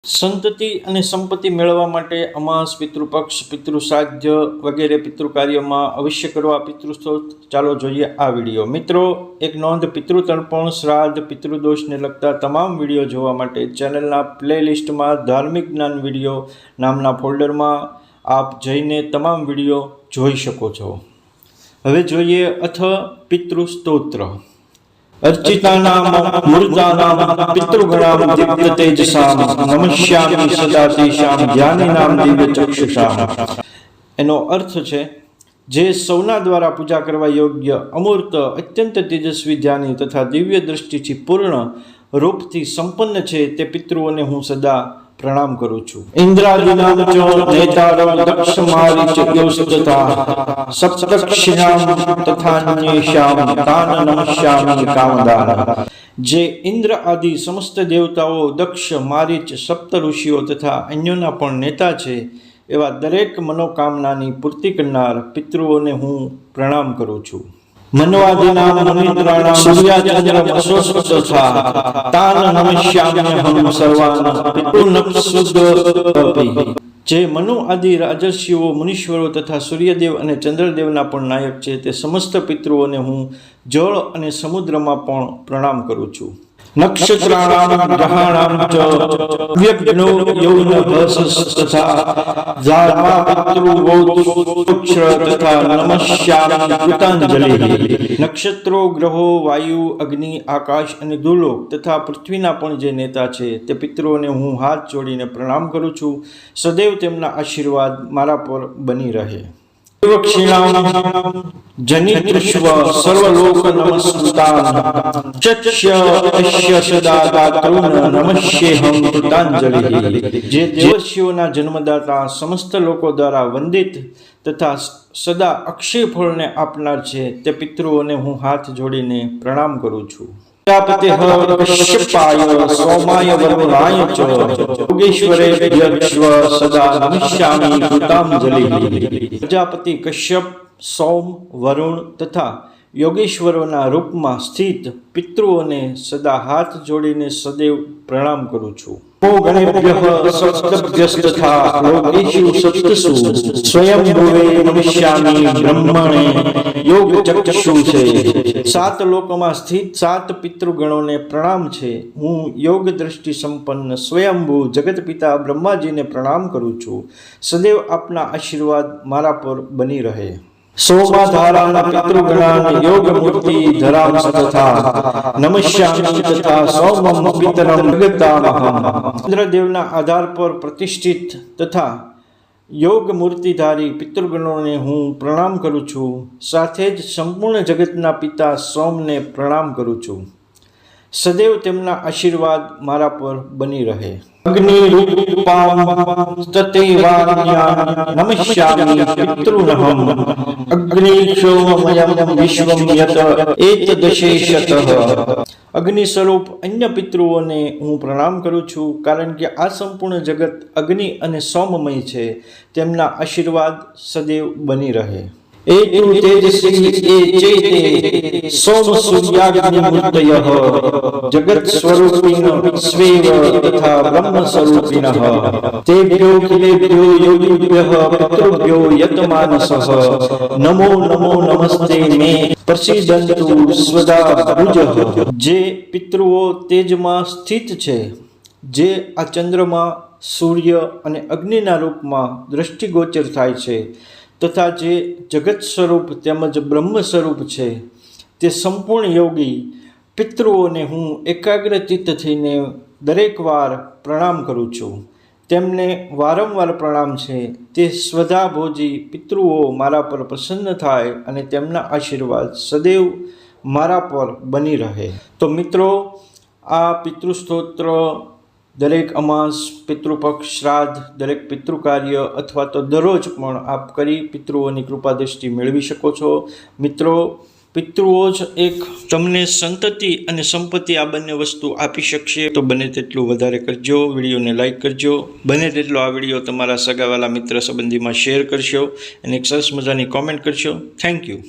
સંતતિ અને સંપત્તિ મેળવવા માટે અમાસ, પિતૃપક્ષ, પિતૃશ્રાદ્ધ વગેરે પિતૃકાર્યમાં અવશ્ય કરવા પિતૃસ્તોત્ર. ચાલો જોઈએ આ વિડીયો. મિત્રો, એક નોંધ: પિતૃતર્પણ, શ્રાદ્ધ, પિતૃદોષને લગતા તમામ વિડીયો જોવા માટે ચેનલના પ્લેલિસ્ટમાં ધાર્મિક જ્ઞાન વિડીયો નામના ફોલ્ડરમાં આપ જઈને તમામ વિડીયો જોઈ શકો છો. હવે જોઈએ અથ પિતૃસ્તોત્ર. अर्चितानां मूर्तानां पितृगणां दिव्य तेजसां नमस्यामि सदा तेषां ज्ञानिनां दिव्य चक्षुषां. એનો અર્થ છે, જે સૌના દ્વારા પૂજા કરવા યોગ્ય, અમૂર્ત, અત્યંત તેજસ્વી, જ્ઞાની તથા દિવ્ય દ્રષ્ટિથી પૂર્ણ રૂપથી સંપન્ન છે તે પિતૃઓને હું સદા પ્રણામ કરું છું. ઇન્દ્રાદિનામ ચ નેતારં દક્ષમારીચયોસ્તથા સપ્તર્ષિણાં તથાન્યેષાં તાન નમસ્યામિ કામદાન. જે ઇન્દ્ર આદિ સમસ્ત દેવતાઓ, દક્ષ, મારીચ, સપ્ત ઋષિઓ તથા અન્યોના પણ નેતા છે એવા દરેક મનોકામનાની પૂર્તિ કરનાર પિતૃઓને હું પ્રણામ કરું છું. મન્વાદિનામ મુનિદ્રાણામ સૂર્યાચંદ્રમસોસ્તથા તાન નમસ્યામ્યહં સર્વાન પિતૃનઃસુદ્ધપી. જે મનુ આદિ રાજર્ષિઓ, મુનીશ્વરો તથા સૂર્યદેવ અને ચંદ્રદેવના પણ નાયક છે તે સમસ્ત પિતૃઓને હું જળ અને સમુદ્રમાં પણ પ્રણામ કરું છું. નક્ષત્રાણામ ગ્રહાણામ ચ વ્યગ્નો યૌનભસસ્તથા ઝાર્મા પિતૃવોત્સૃક્ષ તથા નમસ્યામિ કૃતાંજલિ. નક્ષત્રો, ગ્રહો, વાયુ, અગ્નિ, આકાશ અને ધૂલોક તથા પૃથ્વીના પણ જે નેતા છે તે પિતૃઓને હું હાથ જોડીને પ્રણામ કરું છું. સદૈવ તેમના આશીર્વાદ મારા પર બની રહે. જનિતૃષ્વ સર્વલોક નમસ્કૃતાન ચક્ષ્ય અસ્ય સદા દાતॄન નમસ્યેહં કૃતાંજલિ. જે દેવર્ષિઓના જન્મદાતા, સમસ્ત લોકો દ્વારા વંદિત તથા સદા અક્ષય ફળને આપનાર છે તે પિતૃઓને હું હાથ જોડીને પ્રણામ કરું છું. પ્રજાપતિઃ કશ્યપાય સોમાય વરુણાય ચ યોગેશ્વરેભ્યશ્વ સદા નમસ્યામિ કૃતાંજલિ. પ્રજાપતિ કશ્યપ, સોમ, વરુણ તથા યોગેશ્વરોના રૂપમાં સ્થિત પિતૃઓને સદા હાથ જોડીને સદૈવ પ્રણામ કરું છું. ગણેભ્યઃ સપ્તભ્યસ્તથા લોકેષુ સપ્તસુ સ્વયંભુવે નમસ્યામિ બ્રહ્મણે યોગચક્ષુષે. સાત લોકોમાં સ્થિત સાત પિતૃગણોને પ્રણામ છે. હું યોગ દ્રષ્ટિ સંપન્ન સ્વયંભૂ જગતપિતા બ્રહ્માજીને પ્રણામ કરું છું. સદૈવ આપના આશીર્વાદ મારા પર બની રહે. સોમાધારાન પિતૃગણાન યોગમૂર્તિ ધરાંસ્તથા નમસ્યામિ તથા સૌમં પિતરં જગતામહં. ઇન્દ્રદેવના આધાર પર પ્રતિષ્ઠિત તથા યોગ મૂર્તિધારી પિતૃગણોને હું પ્રણામ કરું છું. સાથે જ સંપૂર્ણ જગતના પિતા સોમને પ્રણામ કરું છું. સદૈવ તેમના આશીર્વાદ મારા પર બની રહે. અગ્નિરૂપાં તતેવાન્યાન નમસ્યામિ પિતૃનઃ અગ્નિક્ષોમયં વિશ્વં યત એતદશેષતઃ. અગ્નિ સ્વરૂપ અન્ય પિતૃઓને હું પ્રણામ કરું છું, કારણ કે આ સંપૂર્ણ જગત અગ્નિ અને સોમમય છે. તેમના આશીર્વાદ સદૈવ બની રહે. એતુ તેજસી એ ચૈતે સોમ સૂર્યાગ્નિમૂર્તયઃ જગત સ્વરૂપિણ સ્વેવ તથા બ્રહ્મ સ્વરૂપિણઃ. તેભ્યો કિલેભ્યો યોગીભ્યઃ પિતૃભ્યો યતમાનસઃ નમો નમો નમસ્તે મે પ્રસીદન્તુ સ્વદા ભુજઃ. જે પિતૃઓ તેજમાં સ્થિત છે, જે આ ચંદ્રમાં, સૂર્ય અને અગ્નિના રૂપમાં દ્રષ્ટિગોચર થાય છે તથા જે જગત સ્વરૂપ તેમજ બ્રહ્મ સ્વરૂપ છે, તે સંપૂર્ણ યોગી પિતૃઓને હું એકાગ્રચિત્ત થઈને દરેક વાર પ્રણામ કરું છું. તેમને વારંવાર પ્રણામ છે. તે સ્વધાભોજી પિતૃઓ મારા પર પ્રસન્ન થાય અને તેમના આશીર્વાદ સદૈવ મારા પર બની રહે. તો મિત્રો, આ પિતૃસ્તોત્ર દરેક અમાસ, પિતૃપક્ષ, શ્રાદ્ધ, દરેક પિતૃકાર્ય અથવા તો દરરોજ પણ આપ કરી પિતૃઓની કૃપા દૃષ્ટિ મેળવી શકો છો. મિત્રો, પિતૃઓ જ એક તમને સંતતિ અને સંપત્તિ આ બંને વસ્તુ આપી શકશે. તો બને તેટલું વધારે કરજો. વિડીયોને લાઈક કરજો. બને તેટલો આ વિડીયો તમારા સગાવાલા મિત્ર સંબંધીમાં શેર કરશો અને એક સરસ મજાની કોમેન્ટ કરશો. Thank you.